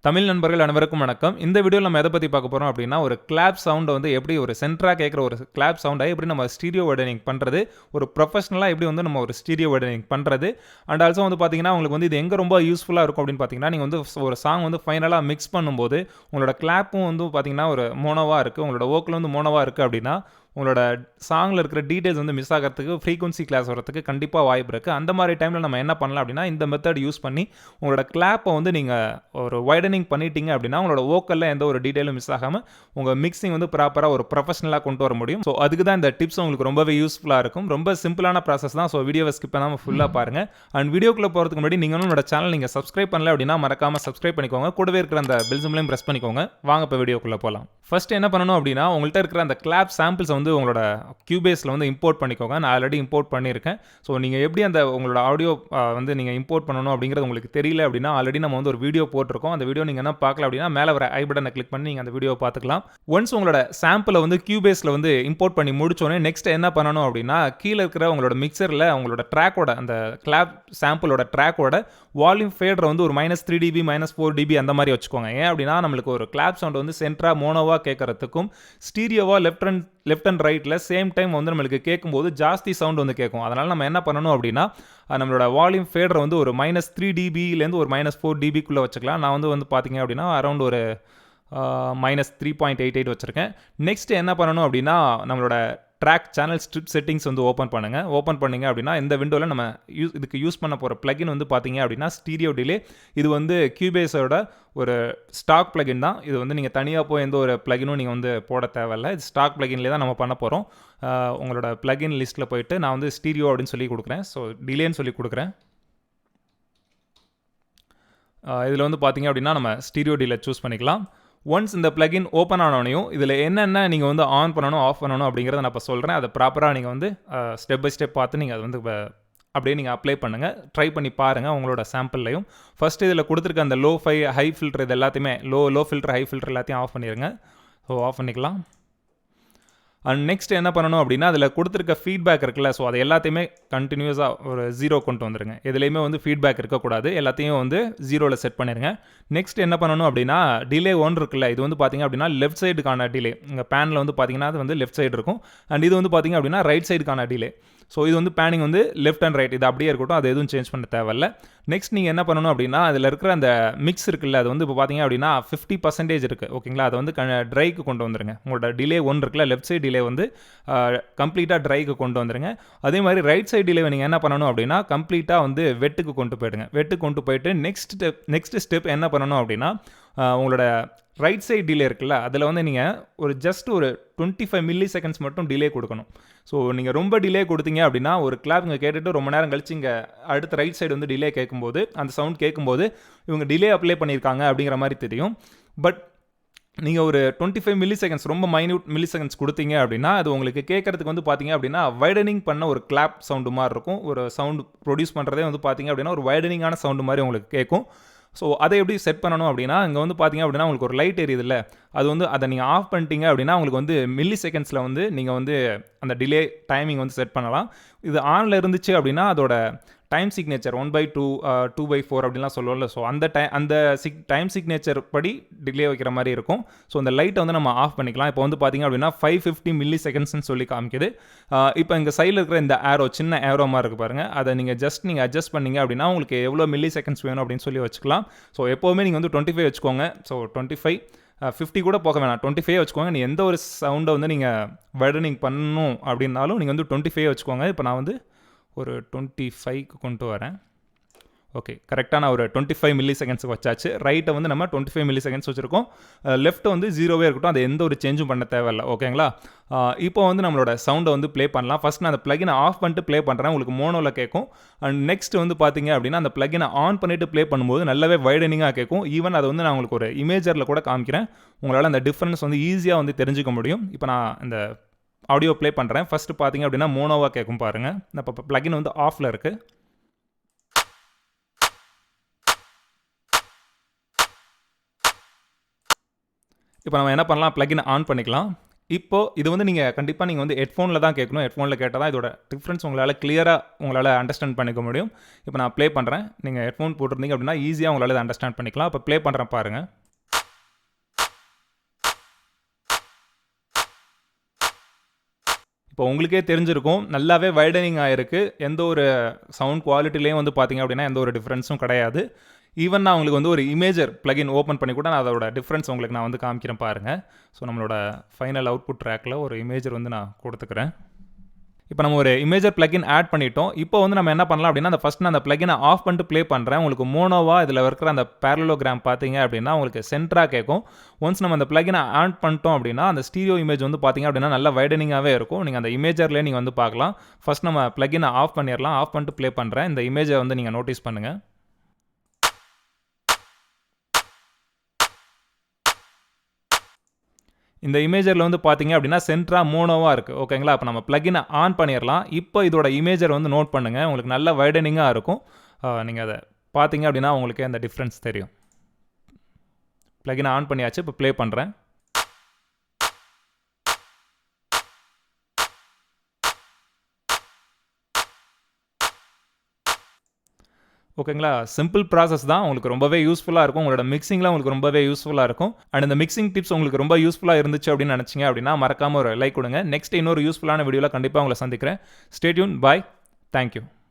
தமிழ் நண்பர்கள் அனைவருக்கும் வணக்கம். இந்த வீடியோவில் நம்ம எதை பற்றி பார்க்க போகிறோம் அப்படின்னா, ஒரு கிளாப் சவுண்டை வந்து எப்படி ஒரு சென்டராக கேட்குற ஒரு கிளாப் சவுண்டை எப்படி நம்ம ஸ்டீரியோ வைடனிங் பண்ணுறது, ஒரு ப்ரொஃபஷனலாக எப்படி வந்து நம்ம ஒரு ஸ்டீரியோ வைடனிங் பண்ணுறது. அண்ட் ஆல்சோ வந்து பார்த்தீங்கன்னா, உங்களுக்கு வந்து இது எங்கே ரொம்ப யூஸ்ஃபுல்லாக இருக்கும் அப்படின்னு பார்த்தீங்கன்னா, நீங்கள் வந்து ஒரு சாங் வந்து ஃபைனலாக மிக்ஸ் பண்ணும்போது உங்களோட கிளாப்பும் வந்து பார்த்தீங்கன்னா ஒரு மோனோவாக இருக்குது, உங்களோட வோக்கல் வந்து மோனோவாக இருக்குது அப்படின்னா உங்களோட சாங்கில் இருக்கிற டீட்டெயில்ஸ் வந்து மிஸ் ஆகிறதுக்கு, ஃப்ரீக்வன்சி கிளாஸ் வரதுக்கு கண்டிப்பாக வாய்ப்பு இருக்குது. அந்த மாதிரி டைமில் நம்ம என்ன பண்ணலாம் அப்படின்னா, இந்த மெத்தட் யூஸ் பண்ணி உங்களோட கிளாப்பை வந்து நீங்கள் ஒரு வைடனிங் பண்ணிட்டீங்க அப்படின்னா உங்களோட வோக்கலில் எந்த ஒரு டீட்டெயிலும் மிஸ் ஆகாமல் உங்கள் மிக்சிங் வந்து ப்ராப்பராக ஒரு ப்ரொஃபஷனலாக கொண்டு வர முடியும். ஸோ அதுக்கு தான் இந்த டிப்ஸ் உங்களுக்கு ரொம்பவே யூஸ்ஃபுல்லாக இருக்கும். ரொம்ப சிம்பிளான ப்ராசஸ் தான். ஸோ வீடியோவை ஸ்கிப் பண்ணாமல் ஃபுல்லாக பாருங்கள். அண்ட் வீடியோக்குள்ளே போகிறதுக்கு முன்னாடி நீங்கள் உங்களோட சேனல் நீங்கள் சப்ஸ்கிரைப் பண்ணல அப்படின்னா மறக்காமல் சப்ஸ்கிரைப் பண்ணிக்கோங்க. கூடவே இருக்கிற அந்த பெல் சிம்பலையும் ப்ரெஸ் பண்ணிக்கோங்க. வாங்க இப்போ வீடியோக்குள்ளே போகலாம். ஃபர்ஸ்ட் என்ன பண்ணணும் அப்படின்னா, உங்கள்கிட்ட இருக்கிற அந்த கிளாப் சாம்பிள்ஸை வந்து உங்களோட Cubaseல வந்து இம்போர்ட் பண்ணிக்கோங்க. நான் ஆல்ரெடி இம்போர்ட் பண்ணியிருக்கேன். ஸோ நீங்கள் எப்படி அந்த உங்களோட ஆடியோ வந்து நீங்கள் இம்போர்ட் பண்ணணும் அப்படிங்கிறது உங்களுக்கு தெரியல அப்படின்னா, ஆல்ரெடி நம்ம வந்து ஒரு வீடியோ போட்டிருக்கோம். அந்த வீடியோ நீங்கள் என்ன பார்க்கல அப்படின்னா மேலே வர ஐ பட்டனை கிளிக் பண்ணி நீங்கள் அந்த வீடியோவை பார்த்துக்கலாம். ஒன்ஸ் உங்களோட சாம்பிளை வந்து Cubaseல வந்து இம்போர்ட் பண்ணி முடிச்சோடனே நெக்ஸ்ட் என்ன பண்ணணும் அப்படின்னா, கீழே இருக்கிற உங்களோட மிக்சரில் உங்களோட ட்ராக்கோட அந்த கிளாப் சாம்பிளோட ட்ராக்கோட வால்யூம் ஃபேடரை வந்து ஒரு -3 dB -4 dB அந்த மாதிரி வச்சுக்கோங்க. ஏன் அப்படின்னா நம்மளுக்கு ஒரு கிளாப் சவுண்ட் வந்து சென்டராக மோனோவாக கேட்கறதுக்கும் ஸ்டீரியோவாக லெஃப்ட் அண்ட் ரைட்டில் சேம் டைம் வந்து நம்மளுக்கு கேட்கும்போது ஜாஸ்தி சவுண்ட் வந்து கேட்கும். அதனால் நம்ம என்ன பண்ணணும் அப்படின்னா, நம்மளோட வால்யூம் ஃபேடரை வந்து ஒரு -3 dBலேருந்து ஒரு -4 dBக்குள்ளே வச்சுக்கலாம். நான் வந்து பார்த்தீங்க அப்படின்னா அரௌண்ட் ஒரு -3.88 வச்சுருக்கேன். நெக்ஸ்ட் என்ன பண்ணணும் அப்படின்னா, நம்மளோட ட்ராக் சேனல் ஸ்ட்ரிப் செட்டிங்ஸ் வந்து ஓப்பன் பண்ணுங்கள். ஓப்பன் பண்ணிங்க அப்படின்னா இந்த விண்டோவில் நம்ம இதுக்கு யூஸ் பண்ண போகிற பிளகின் வந்து பார்த்தீங்க அப்படின்னா ஸ்டீரியோ டிலே. இது வந்து Cubaseோட ஒரு ஸ்டாக் பிளகின் தான். இது வந்து நீங்கள் தனியாக போய் எந்த ஒரு பிளகினும் நீங்கள் வந்து போட தேவையில்லை. இது ஸ்டாக் பிளகின்லேயே தான் நம்ம பண்ண போகிறோம். உங்களோட பிளகின் லிஸ்ட்டில் போயிட்டு நான் வந்து ஸ்டீரியோ அப்படின்னு சொல்லி கொடுக்குறேன். ஸோ டிலேன்னு சொல்லி கொடுக்குறேன். இதில் வந்து பார்த்தீங்க அப்படின்னா நம்ம ஸ்டீரியோ டிலே சூஸ் பண்ணிக்கலாம். ஒன்ஸ் இந்த பிளகின் ஓப்பன் ஆனோனையும் இதில் என்னென்ன நீங்கள் வந்து ஆன் பண்ணணும் ஆஃப் பண்ணணும் அப்படிங்கிறத நான் இப்போ சொல்கிறேன். அதை ப்ராப்பராக நீங்கள் வந்து ஸ்டெப் பை ஸ்டெப் பார்த்து நீங்கள் அதை வந்து அப்படியே நீங்கள் அப்ளை பண்ணுங்கள். ட்ரை பண்ணி பாருங்கள் உங்களோட சாம்பிள்லையும். ஃபஸ்ட்டு இதில் கொடுத்துருக்க அந்த லோ-ஃபை ஹை ஃபில்டர் இது எல்லாத்தையுமே லோ ஃபில்டர் ஹை ஃபில்டர் எல்லாத்தையும் ஆஃப் பண்ணிடுங்க. ஸோ ஆஃப் பண்ணிக்கலாம். அண்ட் நெக்ஸ்ட் என்ன பண்ணணும் அப்படின்னா, அதில் கொடுத்துருக்க ஃபீட்பேக் இருக்குல்ல, ஸோ அது எல்லாத்தையுமே கண்டினியூஸாக ஒரு 0 கொண்டு வந்துருங்க. எதுலேயுமே வந்து ஃபீட்பேக் இருக்கக்கூடாது. எல்லாத்தையும் வந்து 0ல் செட் பண்ணிடுங்க. நெக்ஸ்ட் என்ன பண்ணணும் அப்படின்னா, டிலே 1 இருக்குல்ல, இது வந்து பார்த்தீங்க அப்படின்னா லெஃப்ட் சைடுக்கான டிலே. இங்கே பேனில் வந்து பார்த்தீங்கன்னா அது வந்து லெஃப்ட் சைடு இருக்கும். அண்ட் இது வந்து பார்த்தீங்க அப்படின்னா ரைட் சைடுக்கான டிலே. ஸோ இது வந்து பேனிங் வந்து லெஃப்ட் அண்ட் ரைட் இது அப்படியே இருக்கட்டும். அது எதுவும் சேஞ்ச் பண்ண தேவையில்ல. நெக்ஸ்ட் நீங்கள் என்ன பண்ணணும் அப்படின்னா, அதில் இருக்கிற அந்த மிக்ஸ் இருக்குல்ல, அது வந்து இப்போ பார்த்தீங்க அப்படின்னா 50% இருக்குது. ஓகேங்களா, அதை வந்து ட்ரைக்கு கொண்டு வந்துருங்க. உங்களோட டிலே 1 இருக்குல்ல, லெஃப்ட் சைடு டிலே வந்து கம்ப்ளீட்டாக ட்ரைக்கு கொண்டு வந்துருங்க. அதே மாதிரி ரைட் சைடு டிலே நீங்கள் என்ன பண்ணணும் அப்படின்னா, கம்ப்ளீட்டாக வந்து வெட்டுக்கு கொண்டு போயிடுங்க. வெட்டுக்கு கொண்டு போயிட்டு நெக்ஸ்ட் ஸ்டெப் என்ன பண்ணணும் அப்படின்னா, உங்களோட ரைட் சைடு டிலே இருக்குல்ல, அதில் வந்து நீங்கள் ஒரு ஜஸ்ட் ஒரு 25 மில்லி செகண்ட்ஸ் மட்டும் டிலே கொடுக்கணும். ஸோ நீங்கள் ரொம்ப டிலே கொடுத்தீங்க அப்படின்னா ஒரு கிளாப் இங்கே கேட்டுட்டு ரொம்ப நேரம் கழிச்சு இங்கே அடுத்த ரைட் சைடு வந்து டிலே கேட்கும்போது அந்த சவுண்ட் கேட்கும்போது இவங்க டிலே அப்ளை பண்ணியிருக்காங்க அப்படிங்கிற மாதிரி தெரியும். பட் நீங்கள் ஒரு 25 மில்லி செகண்ட்ஸ் ரொம்ப மைன்யூட் மில்லி செகண்ட்ஸ் கொடுத்தீங்க அப்படின்னா அது உங்களுக்கு கேட்குறதுக்கு வந்து பார்த்தீங்க அப்படின்னா வைடனிங் பண்ண ஒரு கிளாப் சவுண்டு மாதிரி இருக்கும். ஒரு சவுண்டு ப்ரொடியூஸ் பண்ணுறதே வந்து பார்த்தீங்க அப்படின்னா ஒரு வைடனிங்கான சவுண்டு மாதிரி உங்களுக்கு கேட்கும். ஸோ அதை எப்படி செட் பண்ணணும் அப்படின்னா, இங்கே வந்து பார்த்தீங்க அப்படின்னா உங்களுக்கு ஒரு லைட் எரியுதுல்ல, அது வந்து அதை நீங்கள் ஆஃப் பண்ணிட்டீங்க அப்படின்னா உங்களுக்கு வந்து மில்லி செகண்ட்ஸில் வந்து நீங்கள் வந்து அந்த டிலே டைமிங் வந்து செட் பண்ணலாம். இது ஆனில் இருந்துச்சு அப்படின்னா அதோட டைம் சிக்னேச்சர் 1/2 2/4 அப்படின்லாம் சொல்லுவோம்ல, ஸோ அந்த டைம் சிக்னேச்சர் படி டிலே வைக்கிற மாதிரி இருக்கும். ஸோ அந்த லைட்டை வந்து நம்ம ஆஃப் பண்ணிக்கலாம். இப்போ வந்து பார்த்தீங்க அப்படின்னா 550 மில்லி செகண்ட்ஸ்னு சொல்லி காமிக்குது. இப்போ இங்கே சைடில் இருக்கிற இந்த ஏரோ சின்ன ஏரோ மாதிரி இருக்குது பாருங்கள், அதை நீங்கள் அட்ஜஸ்ட் பண்ணிங்க அப்படின்னா உங்களுக்கு எவ்வளோ மில்லி செகண்ட்ஸ் வேணும் அப்படின்னு சொல்லி வச்சுக்கலாம். ஸோ எப்போவுமே நீங்கள் வந்து 25 வச்சுக்கோங்க. ஸோ 25 50 கூட போக வேணாம், 25 வச்சுக்கோங்க. நீ எந்த ஒரு சவுண்டை வந்து நீங்கள் வைடனிங் பண்ணணும் அப்படின்னாலும் நீங்கள் வந்து 25 வச்சுக்கோங்க. இப்போ நான் வந்து ஒரு 25க்கு கொண்டு வரேன். ஓகே, கரெக்டாக நான் ஒரு 25 மில்லி செகண்ட்ஸுக்கு வச்சாச்சு. ரைட்டை வந்து நம்ம 25 மில்லி செகண்ட்ஸ் வச்சுருக்கோம். லெஃப்ட்டை வந்து 0வே இருக்கட்டும், அது எந்த ஒரு சேஞ்சும் பண்ண தேவையில்லை. ஓகேங்களா, இப்போ வந்து நம்மளோட சவுண்டை வந்து ப்ளே பண்ணலாம். ஃபஸ்ட் நான் அந்த பிளகினை ஆஃப் பண்ணிட்டு ப்ளே பண்ணுறேன், உங்களுக்கு மோனோவில் கேட்கும். அண்ட் நெக்ஸ்ட் வந்து பார்த்தீங்க அப்படின்னா அந்த பிளகினை ஆன் பண்ணிவிட்டு ப்ளே பண்ணும்போது நல்லாவே வைடனிங்காக கேட்கும். ஈவன் அதை வந்து நான் உங்களுக்கு ஒரு இமேஜரில் கூட காமிக்கிறேன். உங்களால் அந்த டிஃப்ரென்ஸ் வந்து ஈஸியாக வந்து தெரிஞ்சுக்க முடியும். இப்போ நான் இந்த ஆடியோ ப்ளே பண்ணுறேன். ஃபஸ்ட்டு பார்த்தீங்க அப்படின்னா மோனோவாக கேட்கும் பாருங்கள். இப்போ பிளகின் வந்து ஆஃபில் இருக்குது. இப்போ நம்ம என்ன பண்ணலாம், பிளகின் ஆன் பண்ணிக்கலாம். இப்போ இது வந்து கண்டிப்பா நீங்க வந்து ஹெட்ஃபோன்ல தான் கேட்கணும். ஹெட்ஃபோன்ல கேட்டா தான் இதோட டிஃபரன்ஸ் உங்களால அண்டர்ஸ்டாண்ட் பண்ணிக்க முடியும். இப்போ நான் ப்ளே பண்றேன். நீங்க ஹெட்ஃபோன் போட்டிருந்தீங்க அப்படின்னா ஈஸியா உங்களால இத அண்டர்ஸ்டாண்ட் பண்ணிக்கலாம். இப்போ ப்ளே பண்றேன் பாருங்க. இப்போ உங்களுக்கே தெரிஞ்சிருக்கும். நல்லாவே வைடனிங் ஆயிருக்கு. எந்த ஒரு சவுண்ட் குவாலிட்டிலயும் வந்து பார்த்தீங்க அப்படின்னா எந்த ஒரு டிஃபரன்ஸும் கிடையாது. ஈவன் நான் உங்களுக்கு வந்து ஒரு இமேஜர் பிளகின் ஓப்பன் பண்ணி கூட நான் அதோட டிஃபரன்ஸ் உங்களுக்கு நான் வந்து காமிக்கிறேன் பாருங்க. ஸோ நம்மளோட ஃபைனல் அவுட்புட் ட்ராக்ல ஒரு இமேஜர் வந்து நான் கொடுத்துக்கிறேன். இப்போ நம்ம ஒரு இமேஜர் பிளகின் ஆட் பண்ணிட்டோம். இப்போ வந்து நம்ம என்ன பண்ணலாம் அப்படின்னா, நான் அந்த பிளகினை ஆஃப் பண்ணிட்டு ப்ளே பண்ணுறேன். உங்களுக்கு மோனோவா இதில் இருக்கிற அந்த பேரலோகிராம் பார்த்தீங்க அப்படின்னா உங்களுக்கு சென்டராக கேட்கும். ஒன்ஸ் நம்ம அந்த பிளகினை ஆன் பண்ணிட்டோம் அப்படின்னா அந்த ஸ்டீரியோ இமேஜ் வந்து பார்த்தீங்க அப்படின்னா நல்லா வைடனிங்காகவே இருக்கும். நீங்கள் அந்த இமேஜர்லேயே நீங்கள் வந்து பார்க்கலாம். ஃபர்ஸ்ட் நம்ம பிளகினை ஆஃப் பண்ணிடலாம். ஆஃப் பண்ணிட்டு ப்ளே பண்ணுறேன். இந்த இமேஜை வந்து நீங்கள் நோட்டீஸ் பண்ணுங்கள். இந்த இமேஜரில் வந்து பார்த்தீங்க அப்படின்னா சென்டரா மோனோவா இருக்குது. ஓகேங்களா? அப்போ நம்ம பிளகினை ஆன் பண்ணிடலாம். இப்போ இதோட இமேஜர் வந்து நோட் பண்ணுங்கள். உங்களுக்கு நல்ல வைடனிங்காக இருக்கும். நீங்கள் அதை பார்த்தீங்க அப்படின்னா உங்களுக்கு அந்த டிஃப்ரென்ஸ் தெரியும். பிளகினை ஆன் பண்ணியாச்சு. இப்போ ப்ளே பண்ணுறேன். ஓகேங்களா? சிம்பிள் ப்ராசஸ் தான். உங்களுக்கு ரொம்பவே யூஸ்ஃபுல்லாக இருக்கும். உங்களோட மிக்சிங்கில் உங்களுக்கு ரொம்பவே யூஸ்ஃபுல்லாக இருக்கும். அண்ட் இந்த மிக்சிங் டிப்ஸ் உங்களுக்கு ரொம்ப யூஸ்ஃபுல்லாக இருந்துச்சு அப்படின்னு நினச்சிங்க அப்படின்னா மறக்காமல் ஒரு லைக் கொடுங்க. நெக்ஸ்ட் இன்னொரு யூஸ்ஃபுல்லான வீடியோவில் கண்டிப்பாக உங்களை சந்திக்கிறேன். Stay tuned. பாய். தேங்க்யூ.